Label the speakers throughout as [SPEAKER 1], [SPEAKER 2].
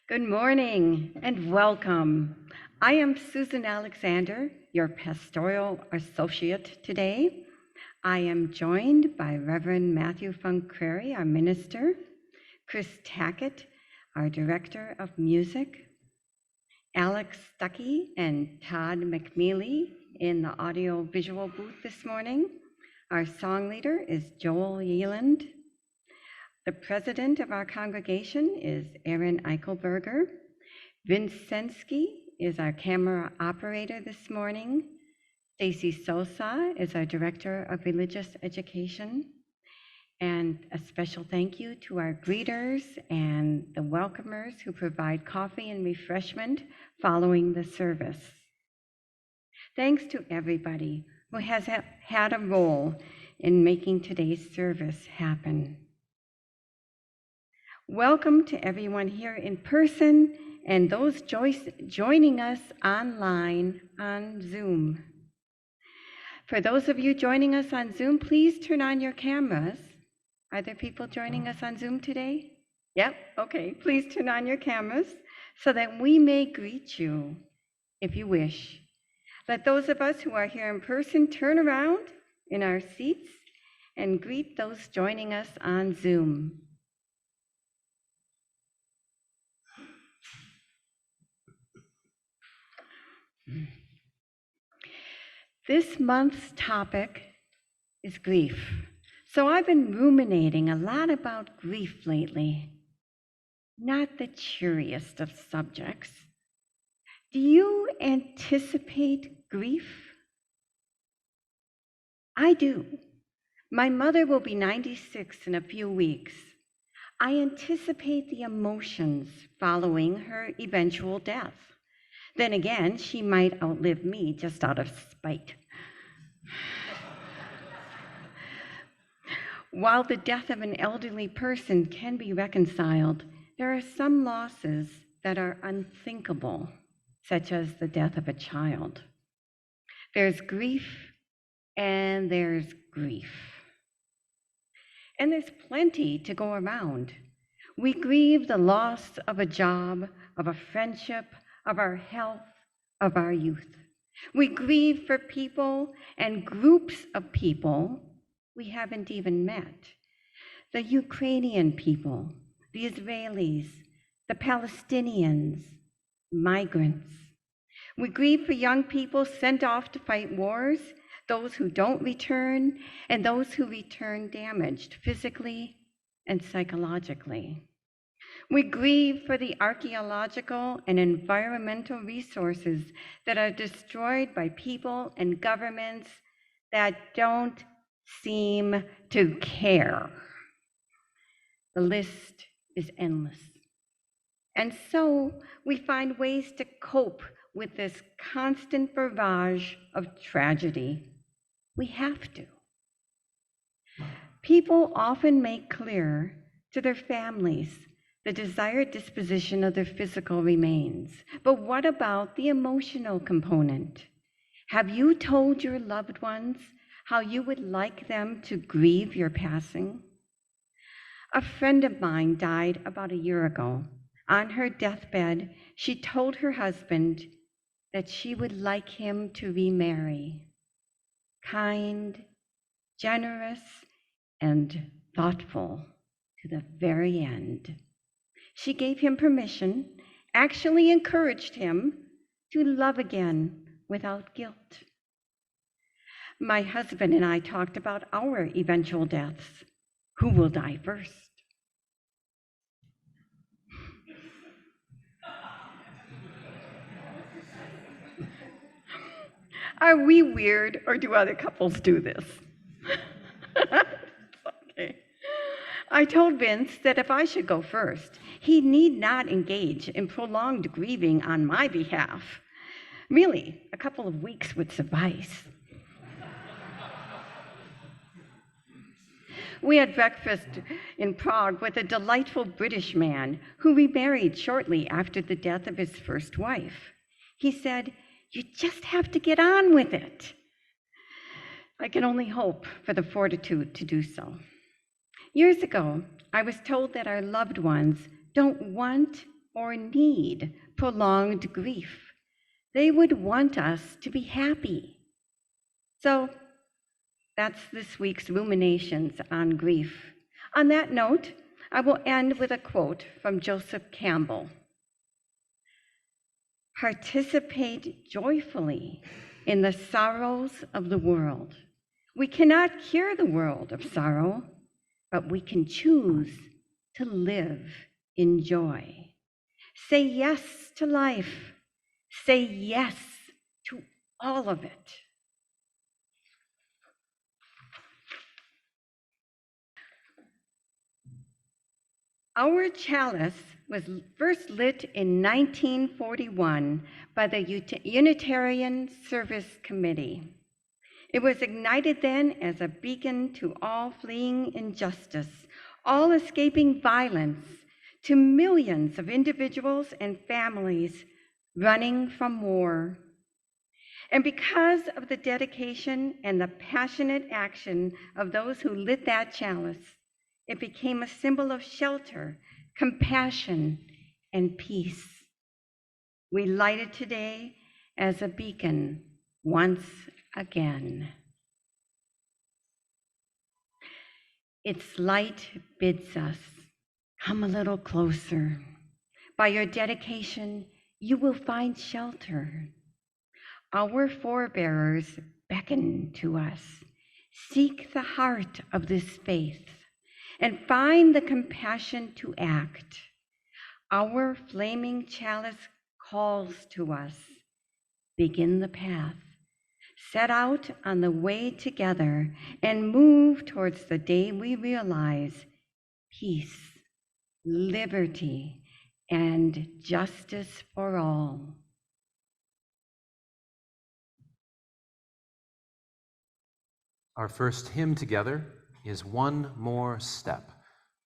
[SPEAKER 1] Good morning and welcome. I am Susan Alexander, your pastoral associate today. I am joined by Reverend Matthew Funk-Crary, our minister, Chris Tackett, our director of music, Alex Stuckey and Todd McNeely in the audio-visual booth this morning. Our song leader is Joel Yealand. The president of our congregation is Aaron Eichelberger. Vincensky is our camera operator this morning. Stacy Sosa is our director of religious education. And a special thank you to our greeters and the welcomers who provide coffee and refreshment following the service. Thanks to everybody who has had a role in making today's service happen. Welcome to everyone here in person and those joining us online on Zoom. For those of you joining us on Zoom, please turn on your cameras. Are there people joining us on Zoom today? Yep, okay. Please turn on your cameras so that we may greet you if you wish. Let those of us who are here in person turn around in our seats and greet those joining us on Zoom. This month's topic is grief. So I've been ruminating a lot about grief lately. Not the cheeriest of subjects. Do you anticipate grief? I do. My mother will be 96 in a few weeks. I anticipate the emotions following her eventual death. Then again, she might outlive me just out of spite. While the death of an elderly person can be reconciled, there are some losses that are unthinkable, such as the death of a child. There's grief and there's grief. And there's plenty to go around. We grieve the loss of a job, of a friendship, of our health, of our youth. We grieve for people and groups of people we haven't even met. The Ukrainian people, the Israelis, the Palestinians, migrants. We grieve for young people sent off to fight wars, those who don't return, and those who return damaged physically and psychologically. We grieve for the archaeological and environmental resources that are destroyed by people and governments that don't seem to care. The list is endless. And so we find ways to cope with this constant barrage of tragedy. We have to. People often make clear to their families the desired disposition of their physical remains. But what about the emotional component? Have you told your loved ones how you would like them to grieve your passing? A friend of mine died about a year ago. On her deathbed, she told her husband that she would like him to remarry. Kind, generous, and thoughtful to the very end. She gave him permission, actually encouraged him to love again without guilt. My husband and I talked about our eventual deaths. Who will die first? Are we weird, or do other couples do this? Okay. I told Vince that if I should go first, he need not engage in prolonged grieving on my behalf. Really, a couple of weeks would suffice. We had breakfast in Prague with a delightful British man who remarried shortly after the death of his first wife. He said, "You just have to get on with it." I can only hope for the fortitude to do so. Years ago, I was told that our loved ones don't want or need prolonged grief. They would want us to be happy. So that's this week's ruminations on grief. On that note, I will end with a quote from Joseph Campbell. Participate joyfully in the sorrows of the world. We cannot cure the world of sorrow, but we can choose to live in joy. Say yes to life. Say yes to all of it. Our chalice was first lit in 1941 by the Unitarian Service Committee. It was ignited then as a beacon to all fleeing injustice, all escaping violence, to millions of individuals and families running from war. And because of the dedication and the passionate action of those who lit that chalice, it became a symbol of shelter, compassion, and peace. We light it today as a beacon once again. Its light bids us, come a little closer. By your dedication, you will find shelter. Our forebearers beckon to us. Seek the heart of this faith and find the compassion to act. Our flaming chalice calls to us. Begin the path. Set out on the way together and move towards the day we realize peace, liberty, and justice for all.
[SPEAKER 2] Our first hymn together is One More Step.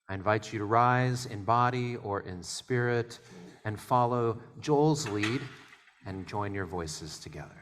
[SPEAKER 2] I invite you to rise in body or in spirit and follow Joel's lead and join your voices together.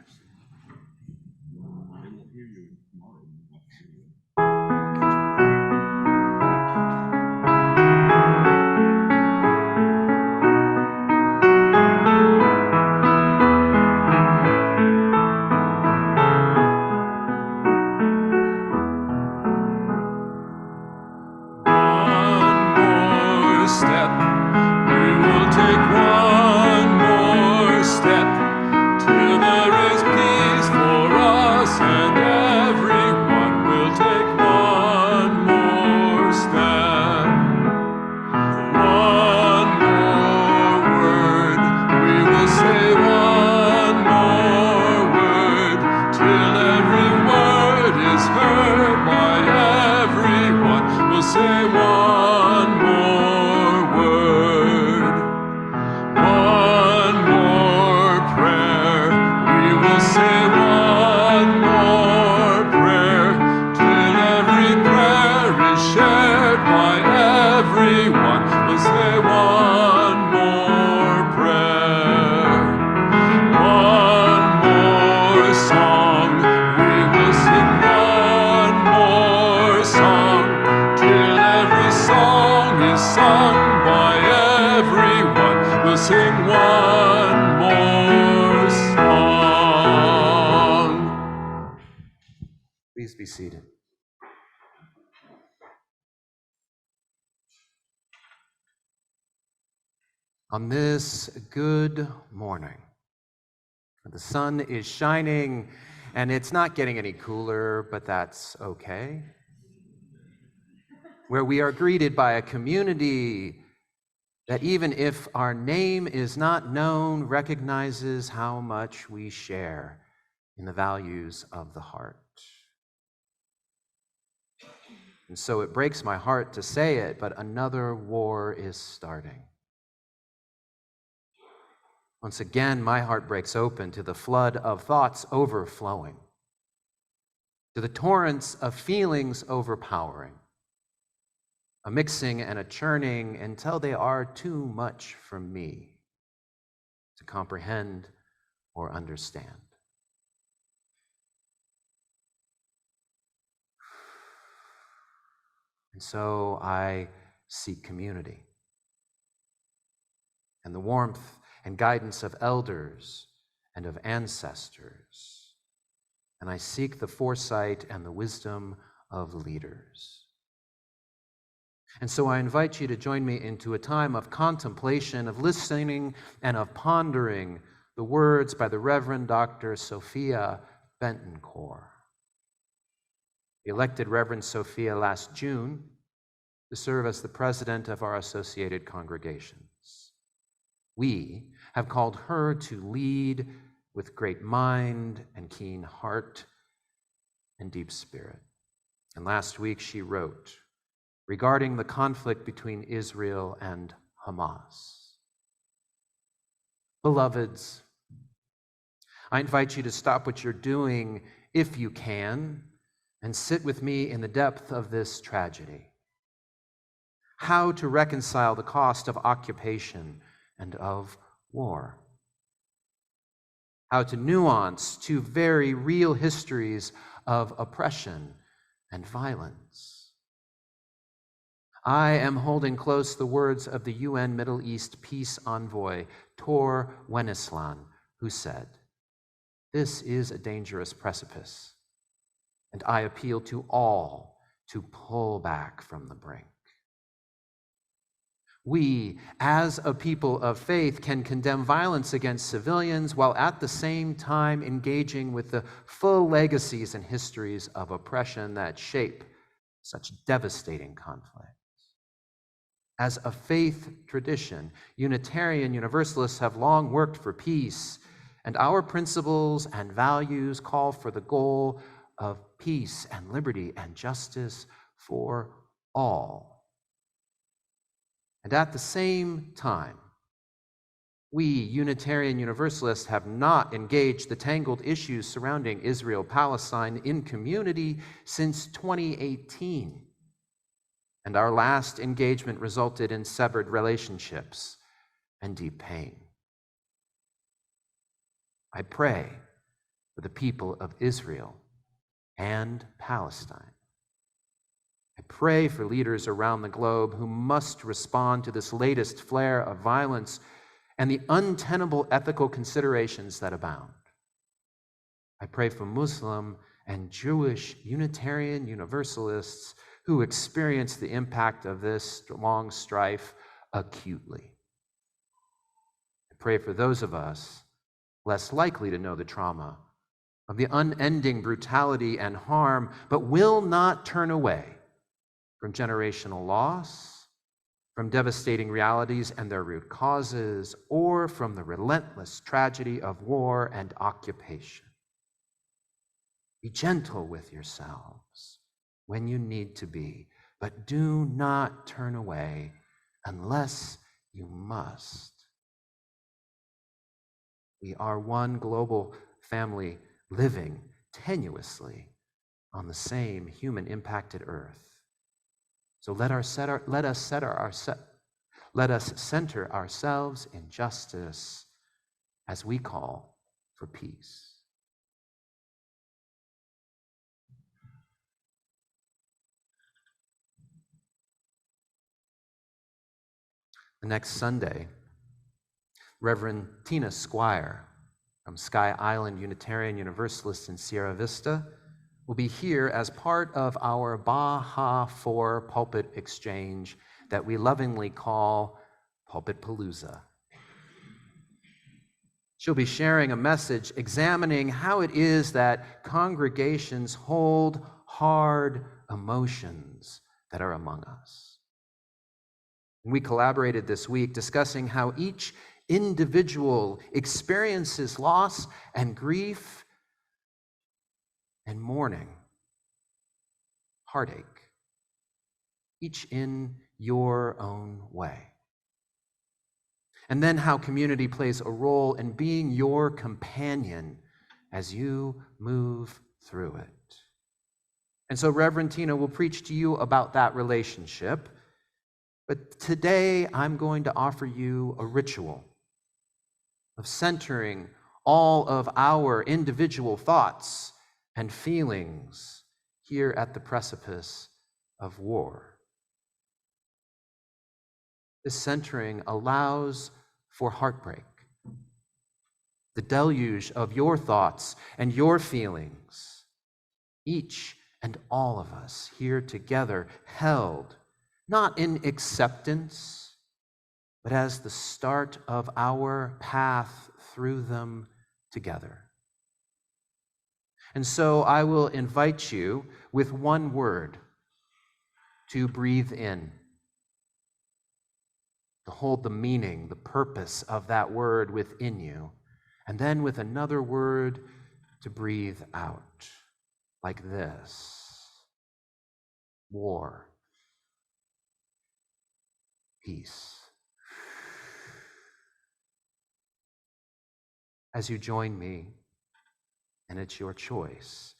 [SPEAKER 2] Please be seated. On this good morning, the sun is shining and it's not getting any cooler, but that's okay. Where we are greeted by a community that, even if our name is not known, recognizes how much we share in the values of the heart. And so it breaks my heart to say it, but another war is starting. Once again, my heart breaks open to the flood of thoughts overflowing, to the torrents of feelings overpowering, a mixing and a churning until they are too much for me to comprehend or understand. And so I seek community. and the warmth and guidance of elders and of ancestors. And I seek the foresight and the wisdom of leaders. And so I invite you to join me into a time of contemplation, of listening, and of pondering the words by the Reverend Dr. Sophia Bentoncourt. Elected Reverend Sophia last June to serve as the president of our associated congregations. We have called her to lead with great mind and keen heart and deep spirit. And last week she wrote regarding the conflict between Israel and Hamas. Beloveds, I invite you to stop what you're doing, if you can, and sit with me in the depth of this tragedy. How to reconcile the cost of occupation and of war. How to nuance two very real histories of oppression and violence. I am holding close the words of the UN Middle East peace envoy, Tor Wennesland, who said, "This is a dangerous precipice, and I appeal to all to pull back from the brink." We, as a people of faith, can condemn violence against civilians while at the same time engaging with the full legacies and histories of oppression that shape such devastating conflict. As a faith tradition, Unitarian Universalists have long worked for peace, and our principles and values call for the goal of peace and liberty and justice for all. And at the same time, we, Unitarian Universalists, have not engaged the tangled issues surrounding Israel-Palestine in community since 2018. And our last engagement resulted in severed relationships and deep pain. I pray for the people of Israel and Palestine. I pray for leaders around the globe who must respond to this latest flare of violence and the untenable ethical considerations that abound. I pray for Muslim and Jewish Unitarian Universalists who experience the impact of this long strife acutely. I pray for those of us less likely to know the trauma of the unending brutality and harm, but will not turn away from generational loss, from devastating realities and their root causes, or from the relentless tragedy of war and occupation. Be gentle with yourselves when you need to be, but do not turn away unless you must. We are one global family living tenuously on the same human-impacted earth. So let us center ourselves in justice as we call for peace. The next Sunday, Reverend Tina Squire from Sky Island Unitarian Universalist in Sierra Vista will be here as part of our Baja 4 pulpit exchange that we lovingly call Pulpit Palooza. She'll be sharing a message examining how it is that congregations hold hard emotions that are among us. We collaborated this week discussing how each individual experiences loss and grief and mourning, heartache, each in your own way. And then how community plays a role in being your companion as you move through it. And so Reverend Tina will preach to you about that relationship. But today, I'm going to offer you a ritual of centering all of our individual thoughts and feelings here at the precipice of war. This centering allows for heartbreak. The deluge of your thoughts and your feelings, each and all of us here together, held not in acceptance, but as the start of our path through them together. And so I will invite you with one word to breathe in, to hold the meaning, the purpose of that word within you, and then with another word to breathe out, like this: war, peace. As you join me, and it's your choice,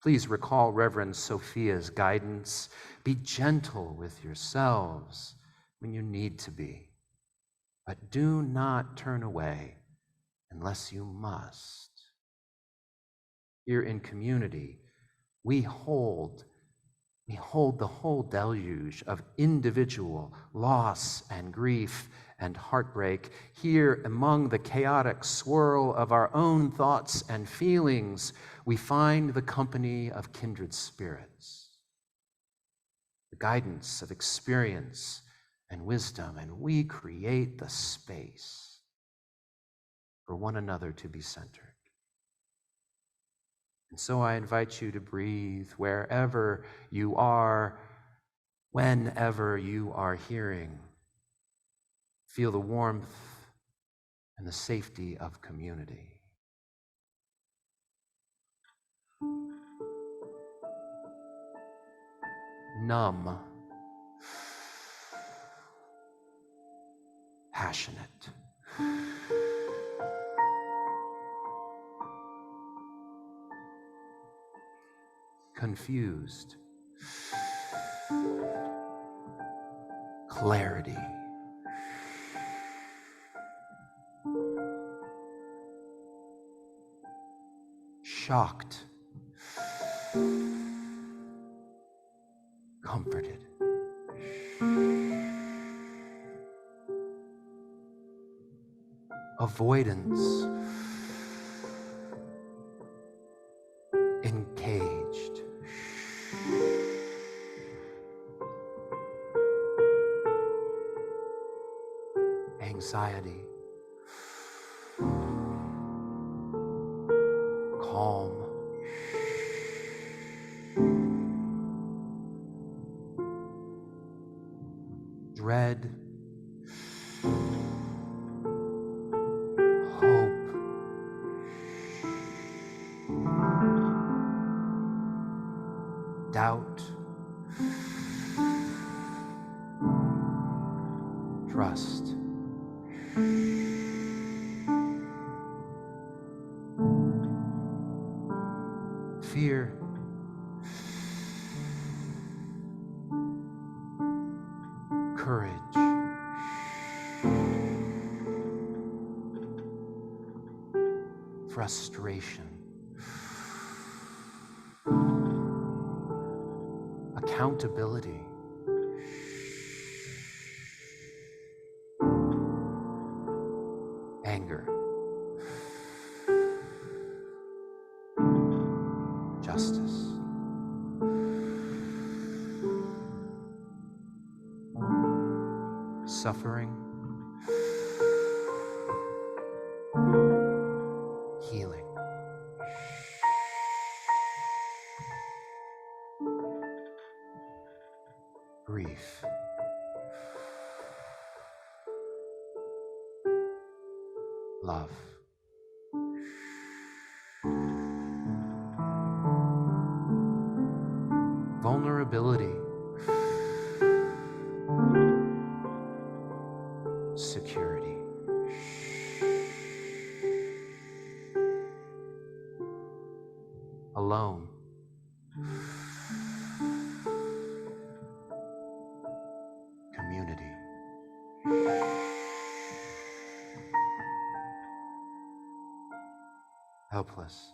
[SPEAKER 2] please recall Reverend Sophia's guidance. Be gentle with yourselves when you need to be, but do not turn away unless you must. Here in community, we hold the whole deluge of individual loss and grief and heartbreak. Here, among the chaotic swirl of our own thoughts and feelings, we find the company of kindred spirits, the guidance of experience and wisdom, and we create the space for one another to be centered. And so I invite you to breathe wherever you are, whenever you are hearing. Feel the warmth and the safety of community. Numb, passionate, confused, clarity, shocked, comforted, avoidance, encaged, anxiety, calm, dread, hope, doubt, trust, fear, courage, frustration, accountability, anger, justice, suffering, healing, grief, love, vulnerability, security, alone, community, helpless,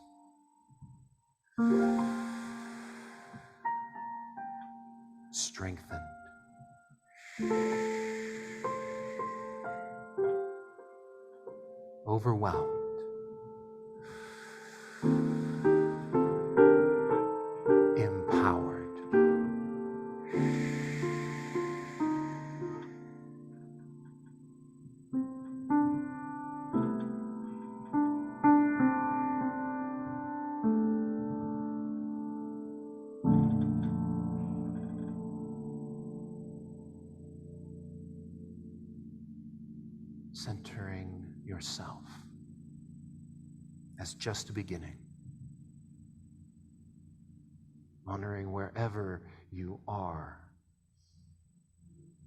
[SPEAKER 2] strengthened, overwhelmed, empowered. Centering yourself as just a beginning. Honoring wherever you are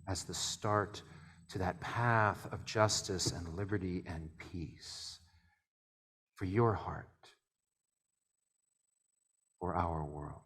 [SPEAKER 2] as the start to that path of justice and liberty and peace for your heart, for our world.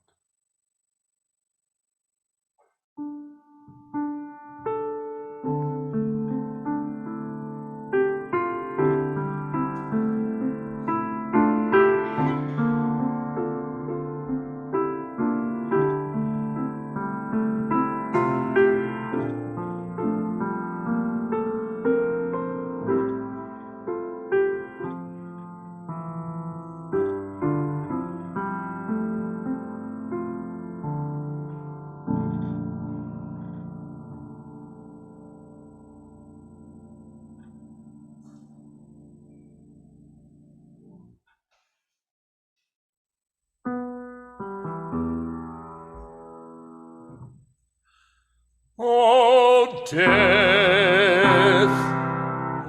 [SPEAKER 3] O death,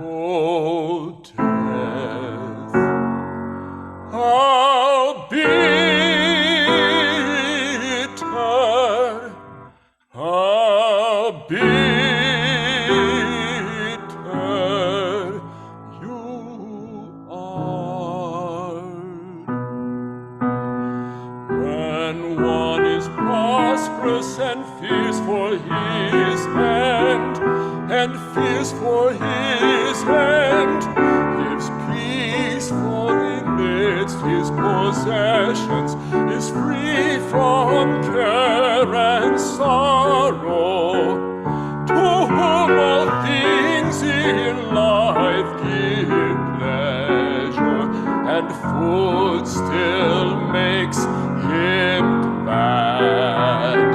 [SPEAKER 3] O death, how bitter, how bitter you are. When one is prosperous and fears for his hand, and fears for his hand, gives peace for amidst his possessions, is free from care and sorrow, to whom all things in life give pleasure, and food still makes him glad.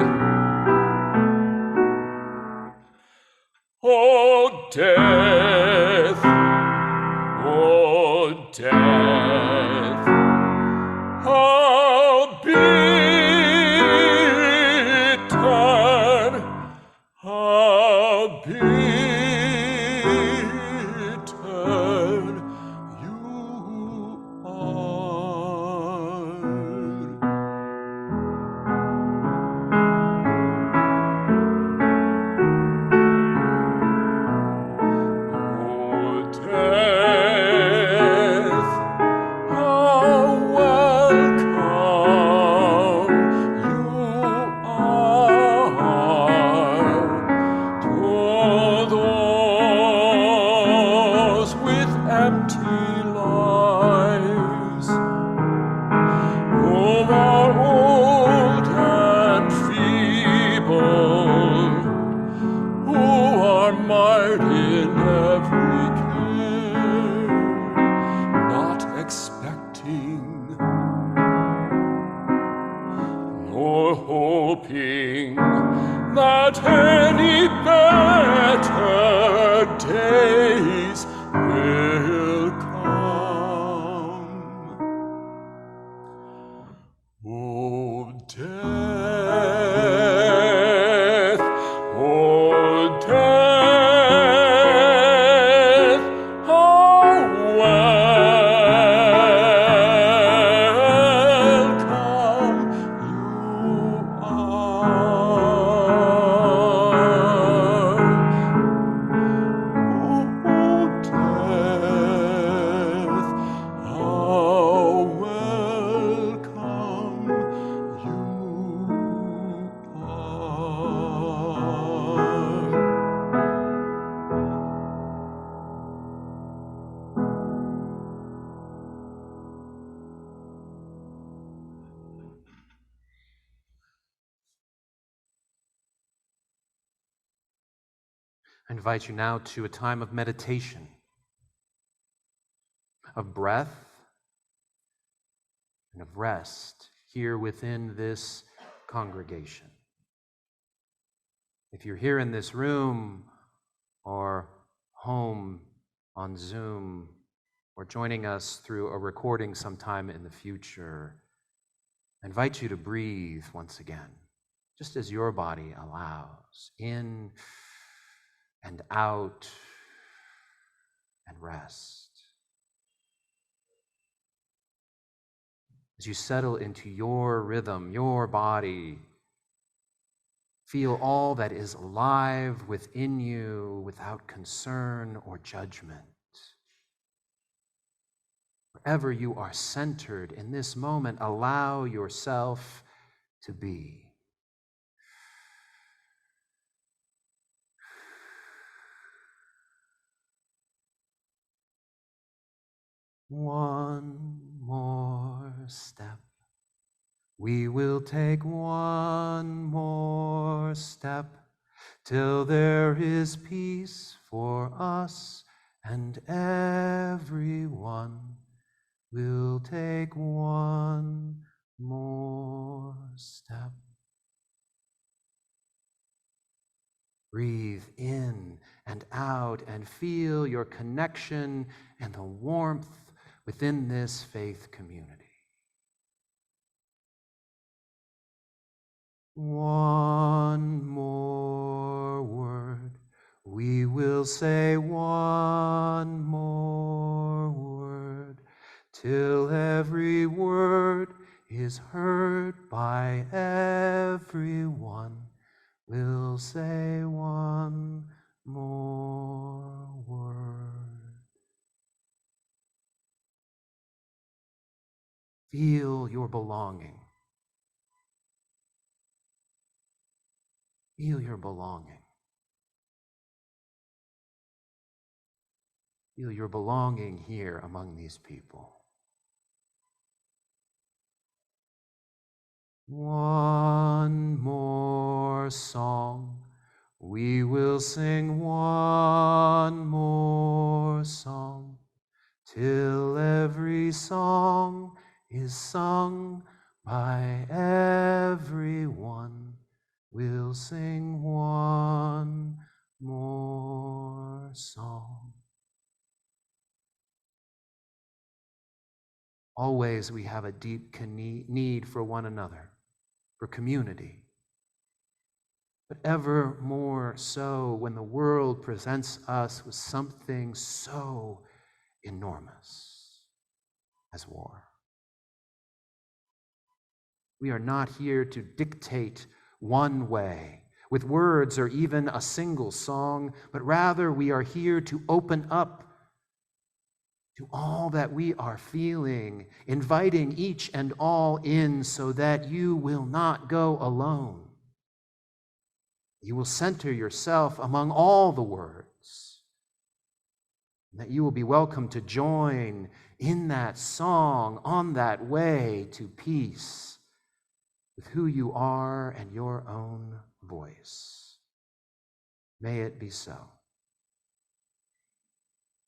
[SPEAKER 3] O death, O death, how bitter, how bitter you are. Death, how welcome you are to those with empty lives, who are old and feeble, who are mired in every care, not expecting nor hoping that any better days will come. O death, O death, how welcome you are. O death, how welcome you are.
[SPEAKER 2] I invite you now to a time of meditation. of breath and of rest here within this congregation. If you're here in this room or home on Zoom or joining us through a recording sometime in the future, I invite you to breathe once again, just as your body allows, in and out, and rest. As you settle into your rhythm, your body, feel all that is alive within you without concern or judgment. Wherever you are centered in this moment, allow yourself to be. One more step. We will take one more step till there is peace for us and everyone. We'll take one more step. Breathe in and out and feel your connection and the warmth within this faith community. One more word. We will say one more word till every word is heard by everyone. We'll say one more word. Feel your belonging. Feel your belonging. Feel your belonging here among these people. One more song. We will sing one more song till every song is sung by everyone. We'll sing one more song. Always we have a deep need for one another, for community. But ever more so when the world presents us with something so enormous as war. We are not here to dictate one way with words or even a single song, but rather we are here to open up to all that we are feeling, inviting each and all in so that you will not go alone. You will center yourself among all the words, and that you will be welcome to join in that song on that way to peace with who you are and your own voice. May it be so.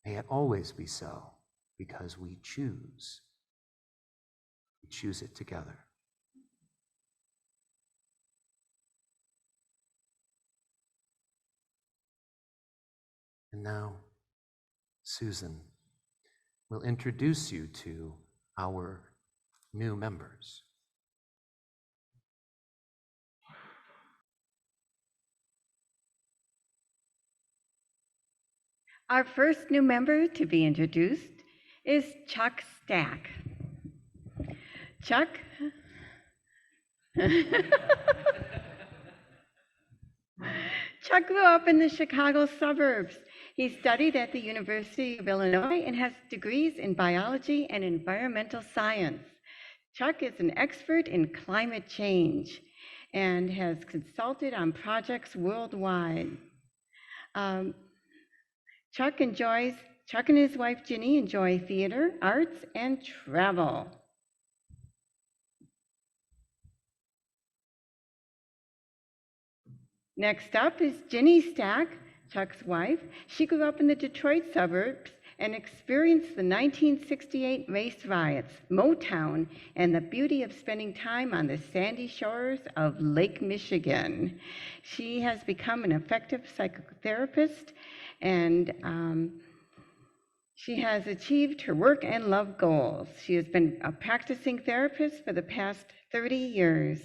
[SPEAKER 2] May it always be so, because we choose. We choose it together. And now, Susan will introduce you to our new members.
[SPEAKER 1] Our first new member to be introduced is Chuck Stack. Chuck? Chuck grew up in the Chicago suburbs. He studied at the University of Illinois and has degrees in biology and environmental science. Chuck is an expert in climate change and has consulted on projects worldwide. Chuck and his wife Ginny enjoy theater, arts, and travel. Next up is Ginny Stack, Chuck's wife. She grew up in the Detroit suburbs and experienced the 1968 race riots, Motown, and the beauty of spending time on the sandy shores of Lake Michigan. She has become an effective psychotherapist, and she has achieved her work and love goals. She has been a practicing therapist for the past 30 years.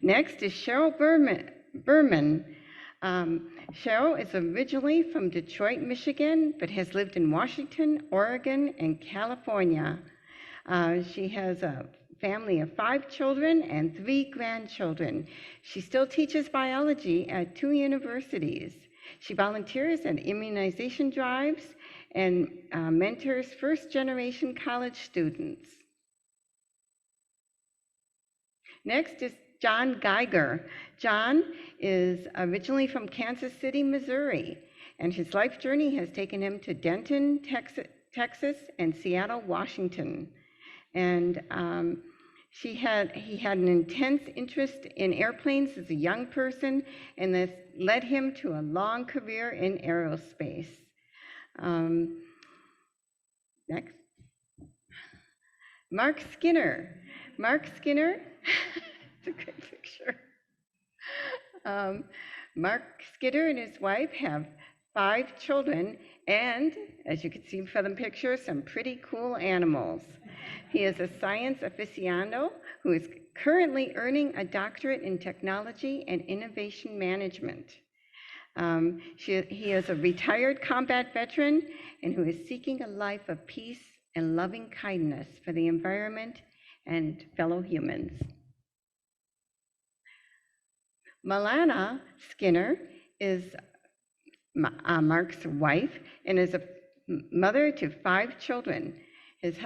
[SPEAKER 1] Next is Cheryl Berman. Cheryl is originally from Detroit, Michigan, but has lived in Washington, Oregon, and California. She has a family of 5 children and 3 grandchildren. She still teaches biology at 2 universities. She volunteers at immunization drives and mentors first-generation college students. Next is John Geiger. John is originally from Kansas City, Missouri, and his life journey has taken him to Denton, Texas, and Seattle, Washington. And he had an intense interest in airplanes as a young person, and this led him to a long career in aerospace. Next. Mark Skinner. Mark Skinner, it's a great picture. Mark Skinner and his wife have 5 children, and as you can see from the picture, some pretty cool animals. He is a science aficionado who is currently earning a doctorate in technology and innovation management. He is a retired combat veteran and who is seeking a life of peace and loving kindness for the environment and fellow humans. Milana Skinner is Mark's wife and is a mother to 5 children. With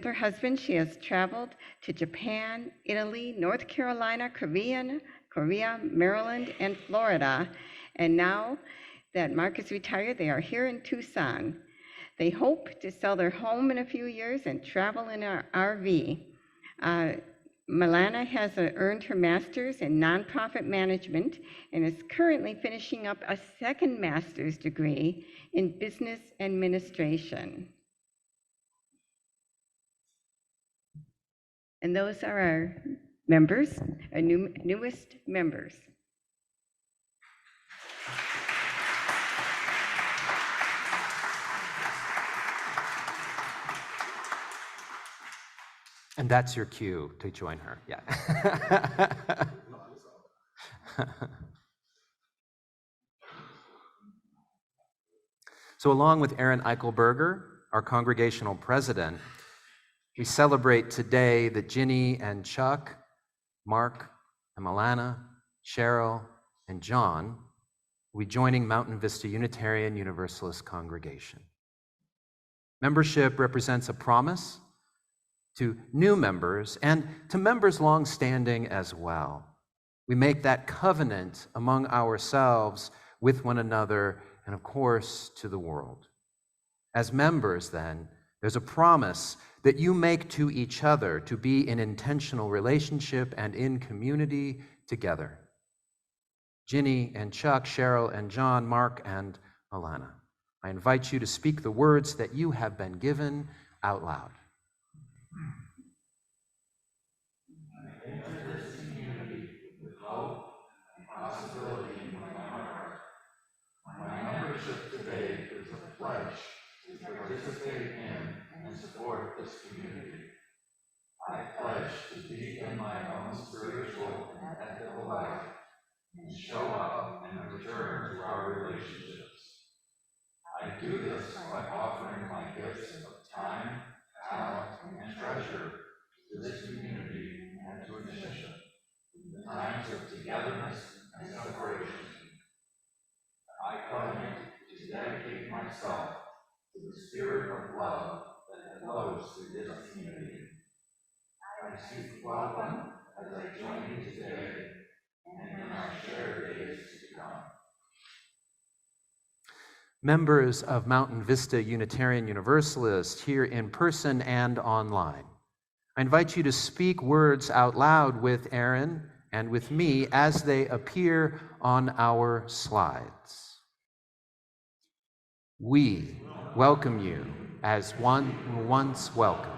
[SPEAKER 1] her husband, she has traveled to Japan, Italy, North Carolina, Korea, Maryland, and Florida. And now that Mark is retired, they are here in Tucson. They hope to sell their home in a few years and travel in our RV. Milana has earned her master's in nonprofit management and is currently finishing up a second master's degree in business administration. And those are our members, our newest members.
[SPEAKER 2] And that's your cue to join her, yeah. So along with Aaron Eichelberger, our congregational president, we celebrate today that Ginny and Chuck, Mark and Milana, Cheryl and John will be joining Mountain Vista Unitarian Universalist Congregation. Membership represents a promise to new members and to members long-standing as well. We make that covenant among ourselves, with one another, and of course, to the world. As members, then, there's a promise that you make to each other to be in intentional relationship and in community together. Ginny and Chuck, Cheryl and John, Mark and Milana, I invite you to speak the words that you have been given out loud.
[SPEAKER 4] I enter this community with hope and possibility in my heart. My membership today is a pledge to participate in and support this community. I pledge to deepen my own spiritual and ethical life and show up and return to our relationships. I do this by offering my gifts of time, talent, and treasure to this community and to its mission in times of togetherness and separation. I covenant to dedicate myself to the spirit of love that flows through this community. I seek welcome as I join you today and in our shared days to come.
[SPEAKER 2] Members of Mountain Vista Unitarian Universalist here in person and online, I invite you to speak words out loud with Aaron and with me as they appear on our slides. We welcome you as one who once welcomed.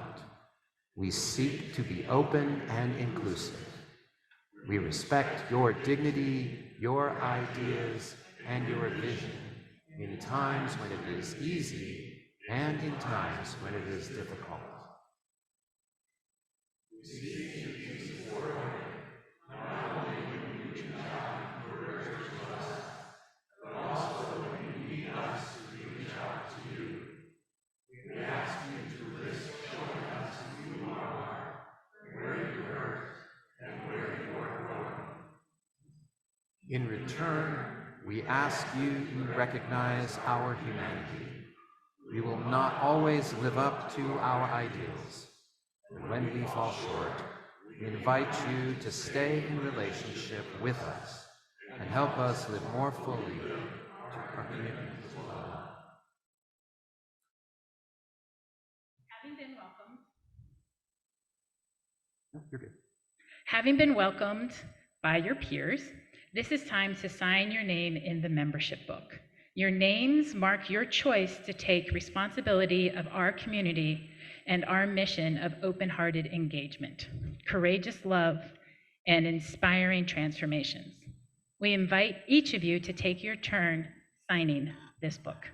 [SPEAKER 2] We seek to be open and inclusive. We respect your dignity, your ideas, and your vision in times when it is easy and in times when it is difficult. In return, we ask you to recognize our humanity. We will not always live up to our ideals. And when we fall short, we invite you to stay in relationship with us and help us live more fully to our commitment to love.
[SPEAKER 5] Having been welcomed.
[SPEAKER 2] No, you're good.
[SPEAKER 5] Having been welcomed by your peers, this is time to sign your name in the membership book. Your names mark your choice to take responsibility of our community and our mission of open-hearted engagement, courageous love, and inspiring transformations. We invite each of you to take your turn signing this book.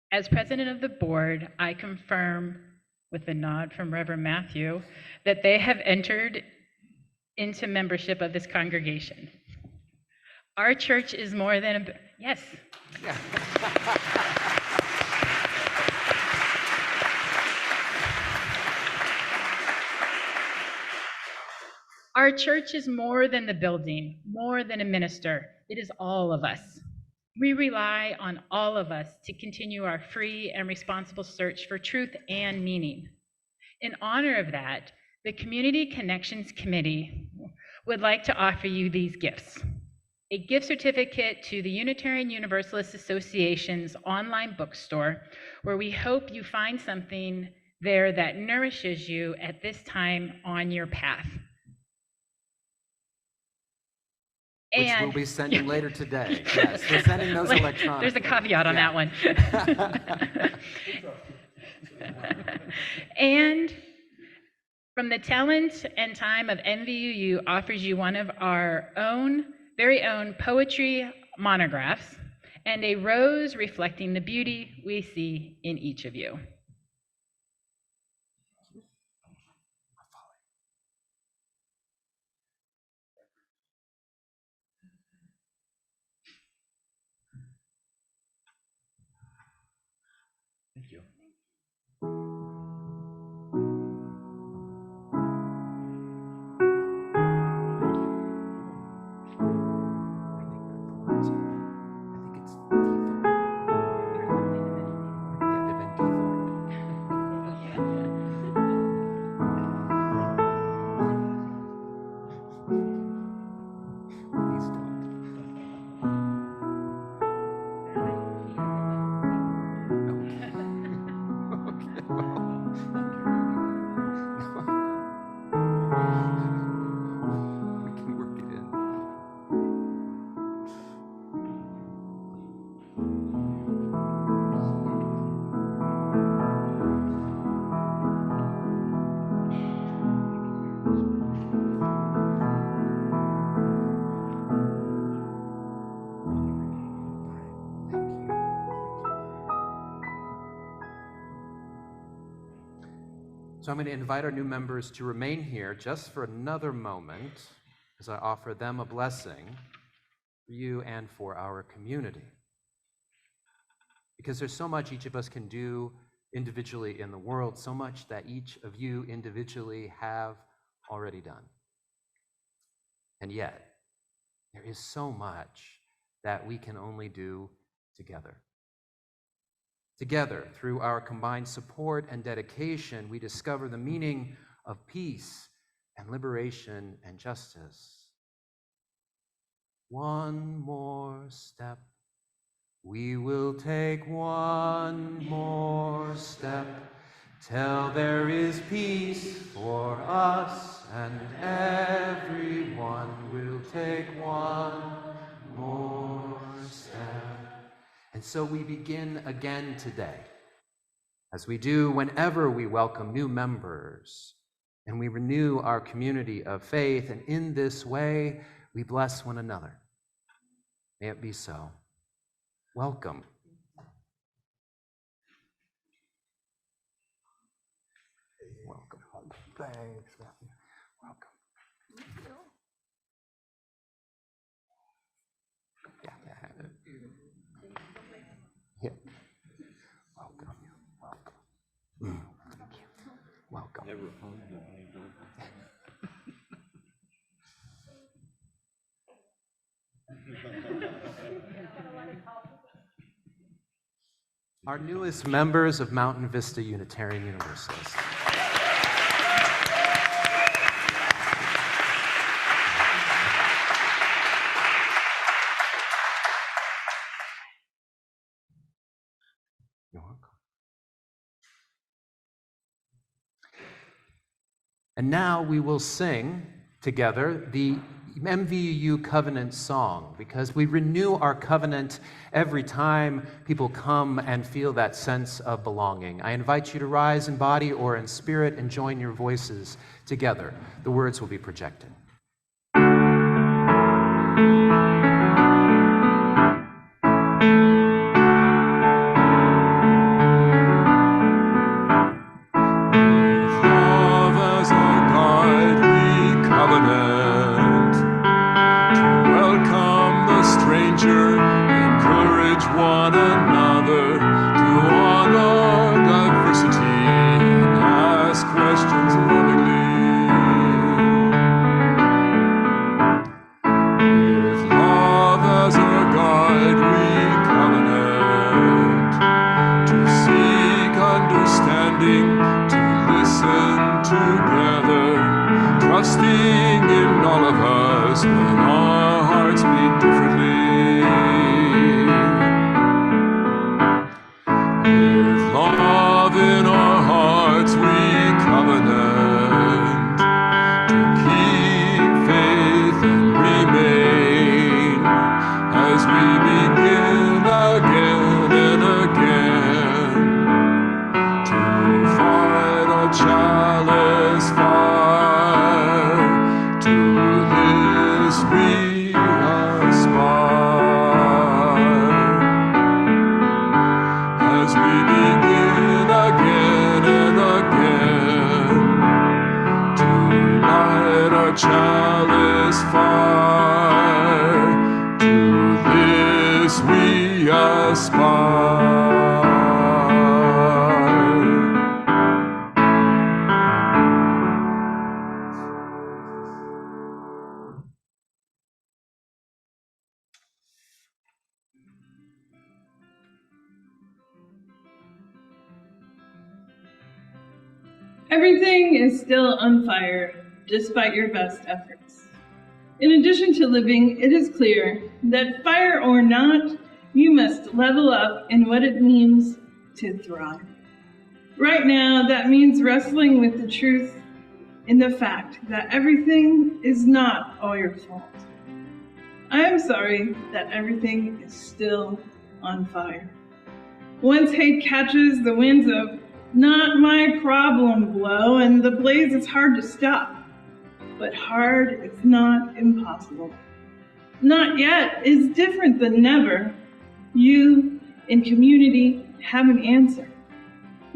[SPEAKER 5] As president of the board, I confirm, with a nod from Reverend Matthew, that they have entered into membership of this congregation. Our church is more than a... Yes.
[SPEAKER 2] Yeah.
[SPEAKER 5] Our church is more than the building, more than a minister. It is all of us. We rely on all of us to continue our free and responsible search for truth and meaning. In honor of that, the Community Connections Committee would like to offer you these gifts. A gift certificate to the Unitarian Universalist Association's online bookstore, where we hope you find something there that nourishes you at this time on your path.
[SPEAKER 2] Which we'll be sending later today. Yes, we're sending those electronically.
[SPEAKER 5] There's a caveat on that one. And from the talent and time of MVUU offers you one of our very own poetry monographs and a rose reflecting the beauty we see in each of you.
[SPEAKER 2] Thank you. So I'm going to invite our new members to remain here just for another moment as I offer them a blessing for you and for our community. Because there's so much each of us can do individually in the world, so much that each of you individually have already done. And yet, there is so much that we can only do together. Together, through our combined support and dedication, we discover the meaning of peace and liberation and justice. One more step. We will take one more step till there is peace for us, and everyone will take one more step. And so we begin again today, as we do whenever we welcome new members and we renew our community of faith, and in this way we bless one another. May it be so. Welcome. Welcome.
[SPEAKER 3] Thanks, Matthew.
[SPEAKER 2] Welcome. Yeah. Yeah. Welcome. Welcome. Thank you. Welcome.
[SPEAKER 3] Never hung them.
[SPEAKER 2] Our newest members of Mountain Vista Unitarian Universalist. You're welcome. And now we will sing together the MVU Covenant song, because we renew our covenant every time people come and feel that sense of belonging. I invite you to rise in body or in spirit and join your voices together. The words will be projected.
[SPEAKER 6] Everything is still on fire, despite your best efforts. In addition to living, it is clear that fire or not, you must level up in what it means to thrive. Right now, that means wrestling with the truth in the fact that everything is not all your fault. I am sorry that everything is still on fire. Once hate catches the winds of "not my problem" blow, and the blaze is hard to stop. But hard is not impossible. Not yet is different than never. You, in community, have an answer.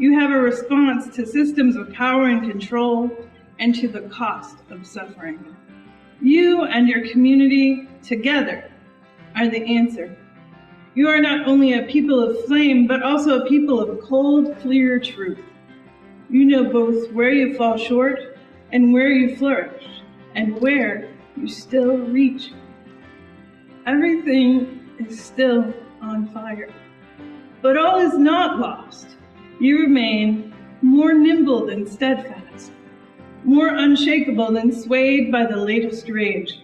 [SPEAKER 6] You have a response to systems of power and control and to the cost of suffering. You and your community together are the answer. You are not only a people of flame, but also a people of cold, clear truth. You know both where you fall short and where you flourish, and where you still reach. Everything is still on fire, but all is not lost. You remain more nimble than steadfast, more unshakable than swayed by the latest rage.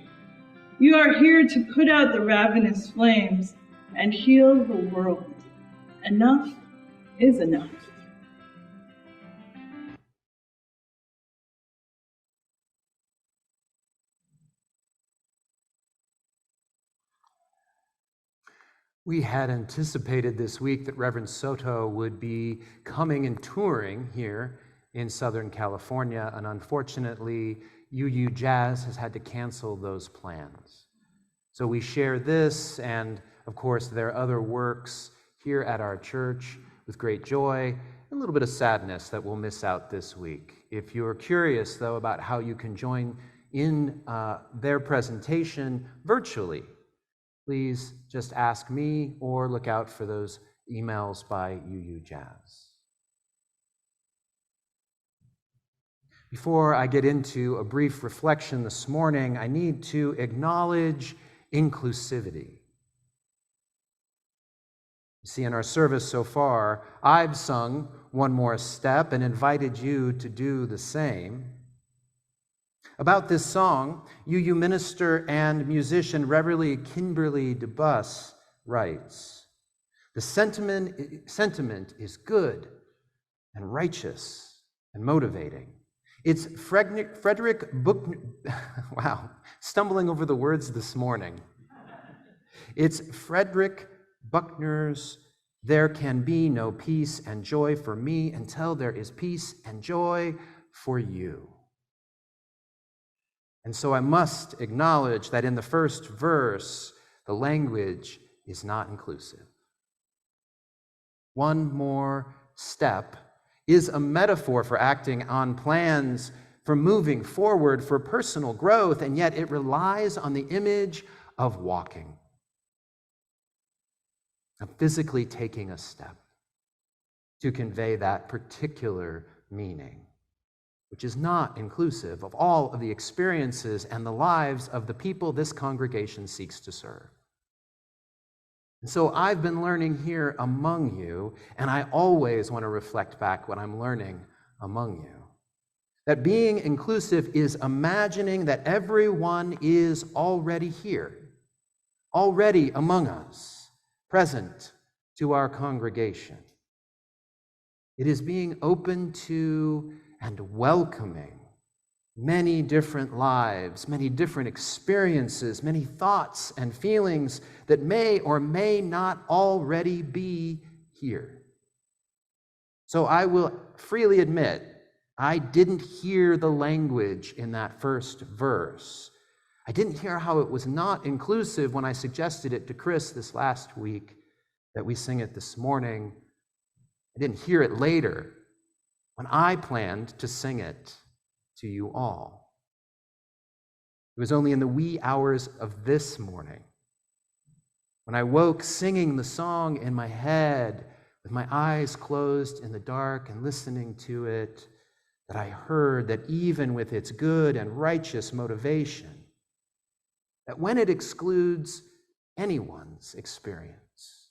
[SPEAKER 6] You are here to put out the ravenous flames and heal the world. Enough is enough.
[SPEAKER 2] We had anticipated this week that Reverend Soto would be coming and touring here in Southern California, and unfortunately, UU Jazz has had to cancel those plans. So we share this, and of course, their other works here at our church with great joy, and a little bit of sadness that we'll miss out this week. If you're curious, though, about how you can join in their presentation virtually, please just ask me or look out for those emails by UU Jazz. Before I get into a brief reflection this morning, I need to acknowledge inclusivity. You see, in our service so far, I've sung One More Step and invited you to do the same. About this song, UU minister and musician Reverend Kimberly DeBus writes, "The sentiment is good and righteous and motivating. It's Frederick Buchner, wow, stumbling over the words this morning. It's Frederick Buchner's There Can Be No Peace and Joy for Me Until There Is Peace and Joy for You." And so I must acknowledge that in the first verse, the language is not inclusive. One more step is a metaphor for acting on plans, for moving forward, for personal growth, and yet it relies on the image of walking, of physically taking a step to convey that particular meaning, which is not inclusive of all of the experiences and the lives of the people this congregation seeks to serve. And so I've been learning here among you, and I always want to reflect back what I'm learning among you. That being inclusive is imagining that everyone is already here, already among us, present to our congregation. It is being open to and welcoming many different lives, many different experiences, many thoughts and feelings that may or may not already be here. So I will freely admit, I didn't hear the language in that first verse. I didn't hear how it was not inclusive when I suggested it to Chris this last week that we sing it this morning. I didn't hear it later when I planned to sing it to you all. It was only in the wee hours of this morning, when I woke singing the song in my head, with my eyes closed in the dark and listening to it, that I heard that even with its good and righteous motivation, that when it excludes anyone's experience,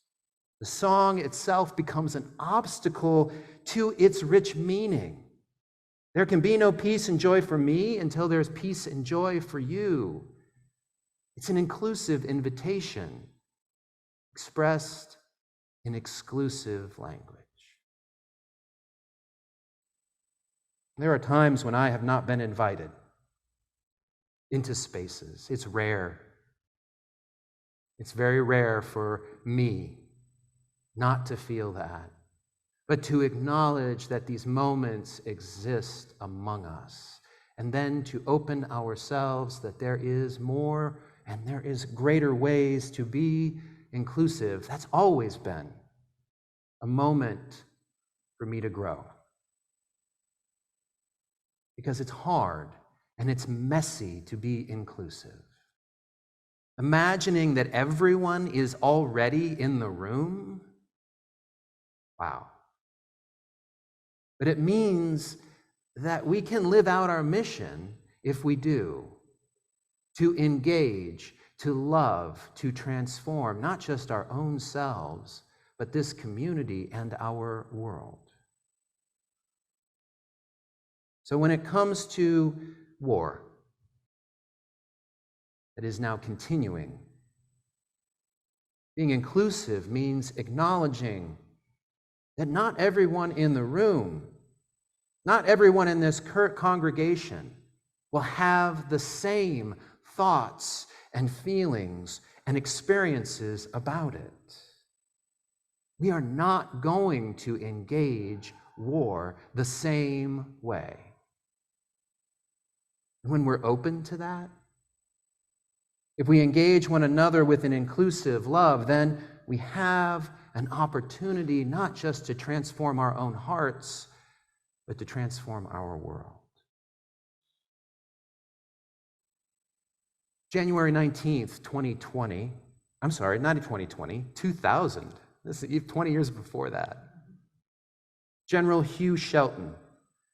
[SPEAKER 2] the song itself becomes an obstacle to its rich meaning. There can be no peace and joy for me until there's peace and joy for you. It's an inclusive invitation expressed in exclusive language. There are times when I have not been invited into spaces. It's rare. It's very rare for me not to feel that, but to acknowledge that these moments exist among us, and then to open ourselves that there is more and there is greater ways to be inclusive. That's always been a moment for me to grow. Because it's hard and it's messy to be inclusive. Imagining that everyone is already in the room, wow. But it means that we can live out our mission if we do, to engage, to love, to transform, not just our own selves, but this community and our world. So when it comes to war that is now continuing, being inclusive means acknowledging that not everyone in the room, not everyone in this congregation will have the same thoughts and feelings and experiences about it. We are not going to engage war the same way. And when we're open to that, if we engage one another with an inclusive love, then we have an opportunity not just to transform our own hearts, but to transform our world. January 19th, 2020, I'm sorry, not 2020, 2000. This is 20 years before that. General Hugh Shelton,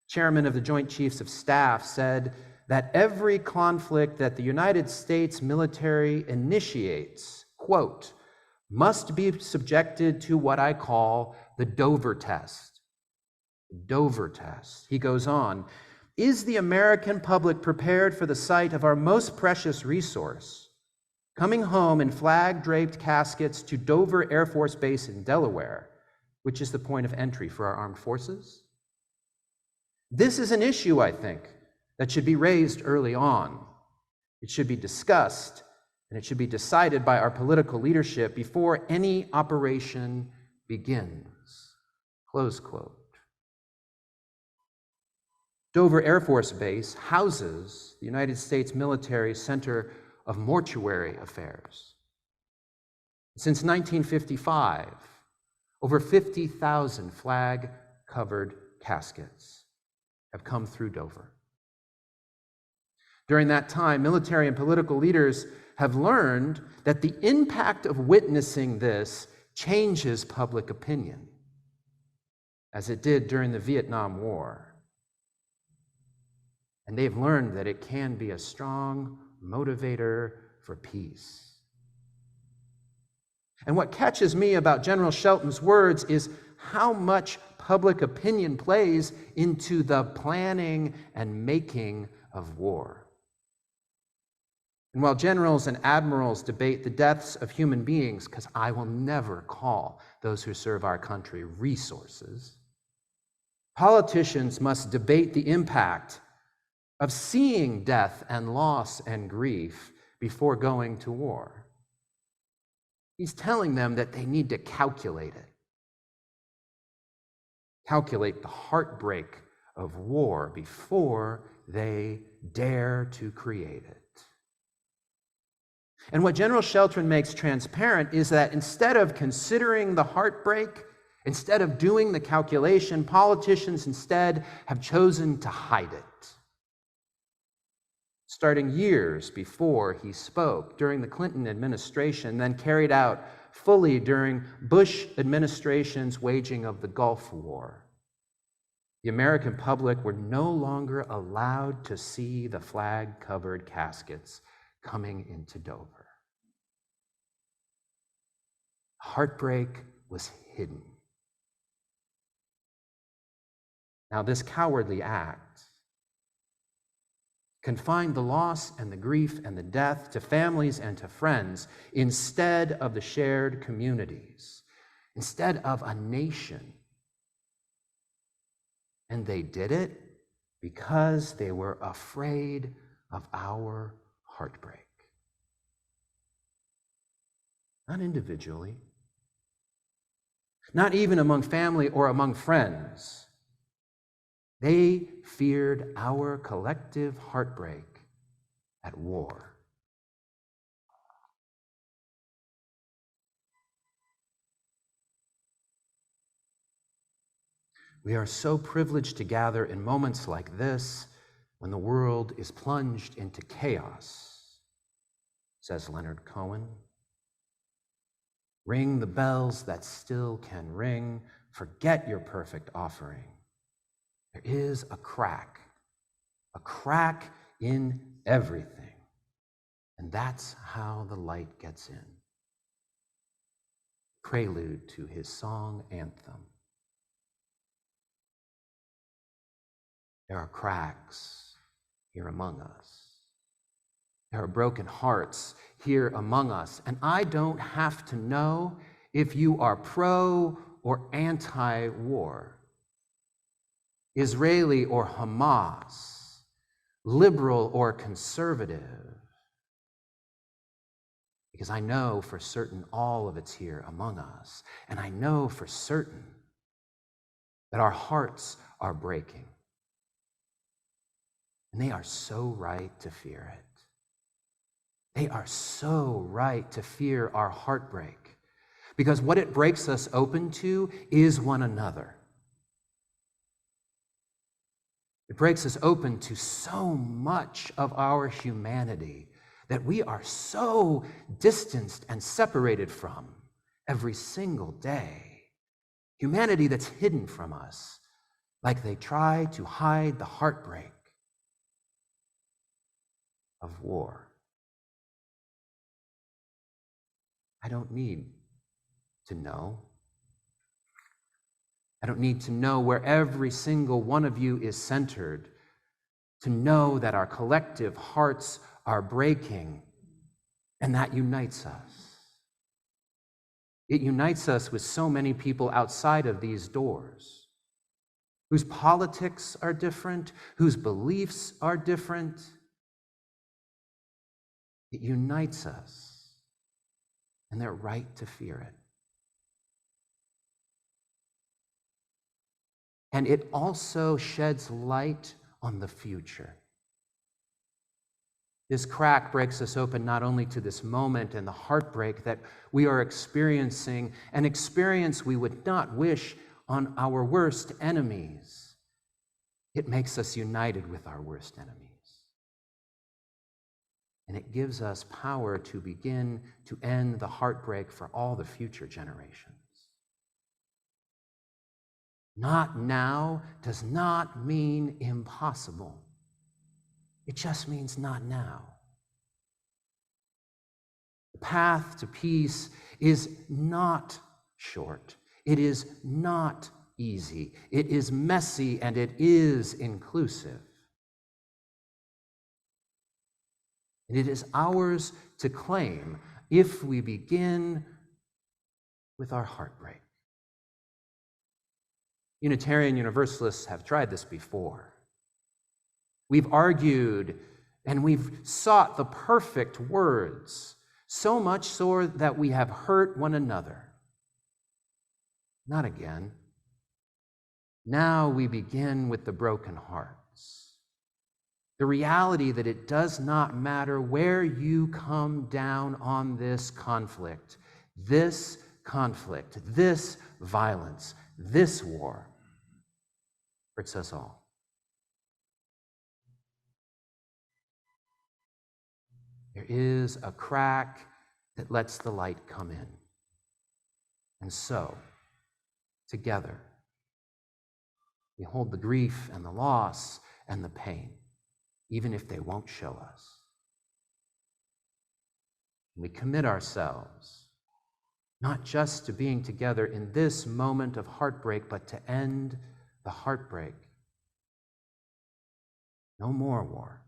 [SPEAKER 2] chairman of the Joint Chiefs of Staff, said that every conflict that the United States military initiates, quote, must be subjected to what I call the Dover test. Dover test. He goes on, is the American public prepared for the sight of our most precious resource, coming home in flag-draped caskets to Dover Air Force Base in Delaware, which is the point of entry for our armed forces? This is an issue, I think, that should be raised early on. It should be discussed, and it should be decided by our political leadership before any operation begins. Close quote. Dover Air Force Base houses the United States Military Center of Mortuary Affairs. Since 1955, over 50,000 flag-covered caskets have come through Dover. During that time, military and political leaders have learned that the impact of witnessing this changes public opinion, as it did during the Vietnam War. And they've learned that it can be a strong motivator for peace. And what catches me about General Shelton's words is how much public opinion plays into the planning and making of war. And while generals and admirals debate the deaths of human beings, because I will never call those who serve our country resources, politicians must debate the impact of seeing death and loss and grief before going to war. He's telling them that they need to calculate it. Calculate the heartbreak of war before they dare to create it. And what General Shelton makes transparent is that instead of considering the heartbreak, instead of doing the calculation, politicians instead have chosen to hide it. Starting years before he spoke during the Clinton administration, then carried out fully during Bush administration's waging of the Gulf War. The American public were no longer allowed to see the flag-covered caskets coming into Dover. Heartbreak was hidden. Now, this cowardly act confined the loss and the grief and the death to families and to friends instead of the shared communities, instead of a nation. And they did it because they were afraid of our heartbreak. Not individually, not even among family or among friends. They feared our collective heartbreak at war. We are so privileged to gather in moments like this when the world is plunged into chaos, says Leonard Cohen. Ring the bells that still can ring. Forget your perfect offering. There is a crack in everything. And that's how the light gets in. Prelude to his song anthem. There are cracks here among us. There are broken hearts here among us. And I don't have to know if you are pro or anti-war, Israeli or Hamas, liberal or conservative, because I know for certain all of it's here among us. And I know for certain that our hearts are breaking. And they are so right to fear it. They are so right to fear our heartbreak, because what it breaks us open to is one another. It breaks us open to so much of our humanity that we are so distanced and separated from every single day. Humanity that's hidden from us, like they try to hide the heartbreak of war. I don't need to know. I don't need to know where every single one of you is centered to know that our collective hearts are breaking, and that unites us. It unites us with so many people outside of these doors, whose politics are different, whose beliefs are different. It unites us. And they're right to fear it. And it also sheds light on the future. This crack breaks us open not only to this moment and the heartbreak that we are experiencing, an experience we would not wish on our worst enemies. It makes us united with our worst enemies. And it gives us power to begin to end the heartbreak for all the future generations. Not now does not mean impossible. It just means not now. The path to peace is not short. It is not easy. It is messy, and it is inclusive. And it is ours to claim if we begin with our heartbreak. Unitarian Universalists have tried this before. We've argued and we've sought the perfect words, so much so that we have hurt one another. Not again. Now we begin with the broken hearts. The reality that it does not matter where you come down on this conflict, this violence, this war, hurts us all. There is a crack that lets the light come in. And so, together, we hold the grief and the loss and the pain, even if they won't show us. We commit ourselves, not just to being together in this moment of heartbreak, but to end the heartbreak. No more war.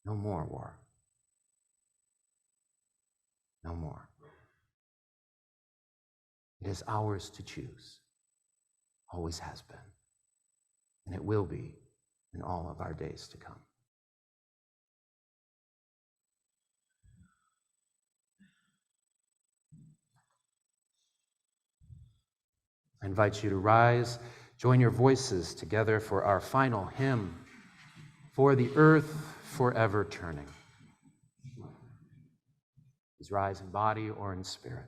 [SPEAKER 2] No more war. No more. It is ours to choose. Always has been. And it will be in all of our days to come. I invite you to rise, join your voices together for our final hymn, For the Earth Forever Turning. Please rise in body or in spirit.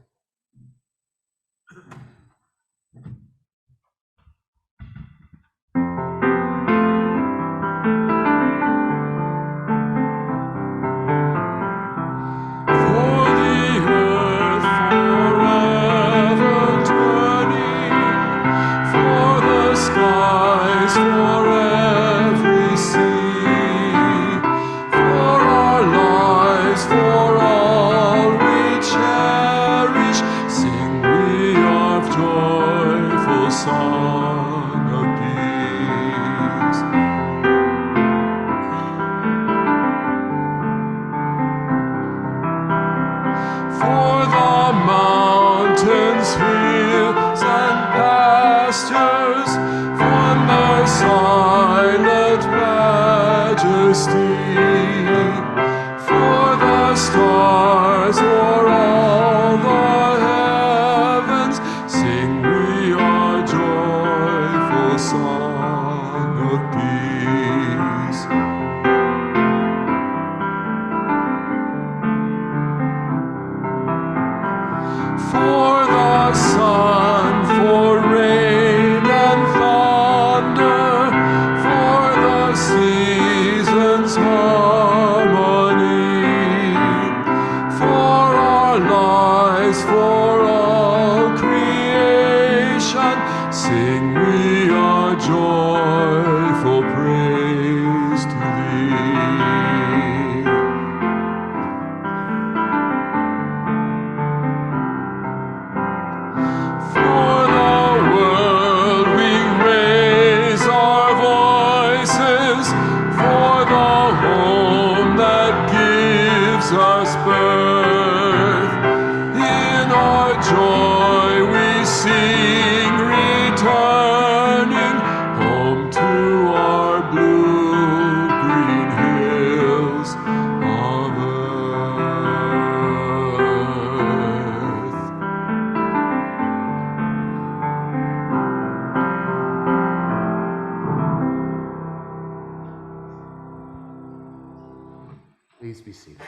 [SPEAKER 4] lives for all we cherish, sing we of joyful song of peace. For the mountains, hills, and pastures, from their silent majesty, for the stars o'er all the heavens, sing we our joyful song of peace. For the sun, for rain and thunder, for the seasons' harmony, for our lives, for all creation, sing we our joyful praise to thee. For the world we raise our voices, for the home that gives us birth. In our joy we sing, returning home to our blue-green hills of earth.
[SPEAKER 2] Please be seated.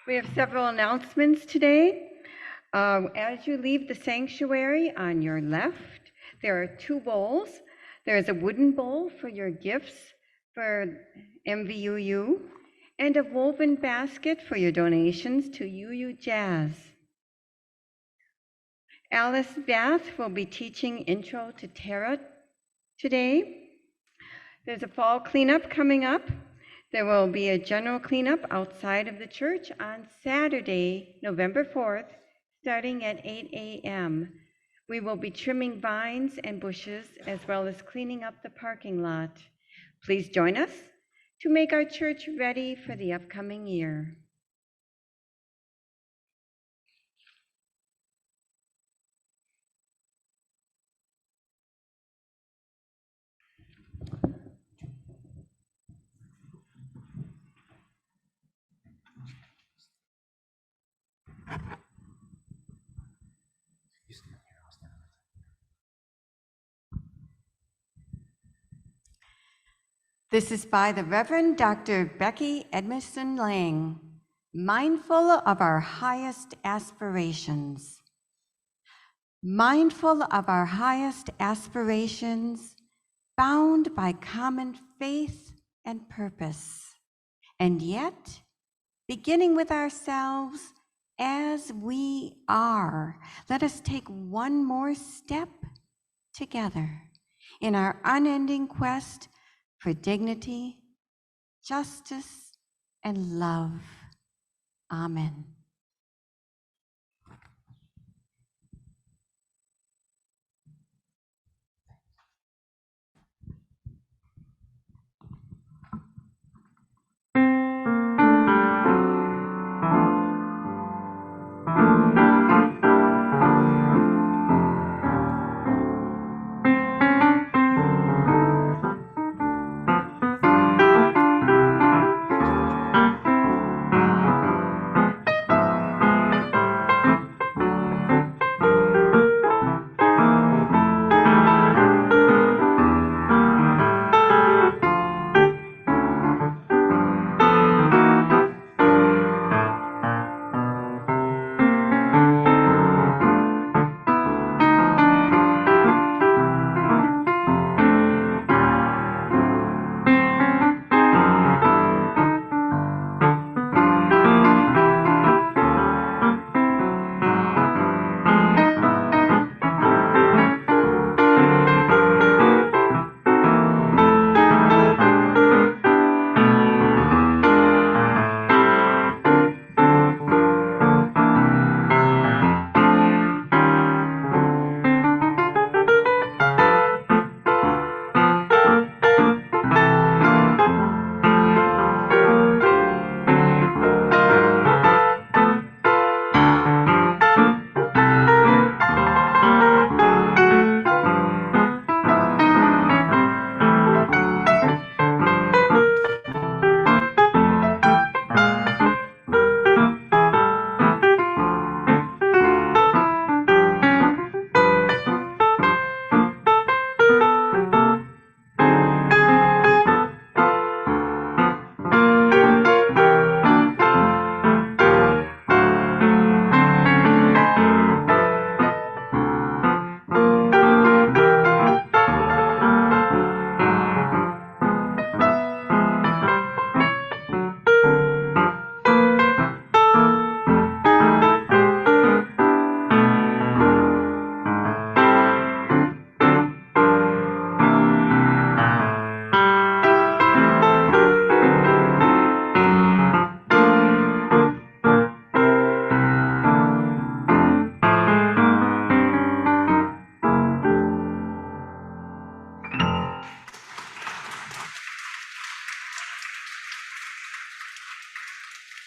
[SPEAKER 1] We have several announcements today. As you leave the sanctuary on your left, there are 2 bowls. There's a wooden bowl for your gifts for MVUU and a woven basket for your donations to UU Jazz. Alice Bath will be teaching Intro to Tarot today. There's a fall cleanup coming up. There will be a general cleanup outside of the church on Saturday, November 4th, starting at 8 a.m. We will be trimming vines and bushes as well as cleaning up the parking lot. Please join us to make our church ready for the upcoming year.
[SPEAKER 2] You stand here, I'll stand on this.
[SPEAKER 1] This is by the Reverend Dr. Becky Edmondson Lang, mindful of our highest aspirations. Mindful of our highest aspirations, bound by common faith and purpose, and yet, beginning with ourselves as we are, let us take one more step together in our unending quest for dignity, justice, and love. Amen.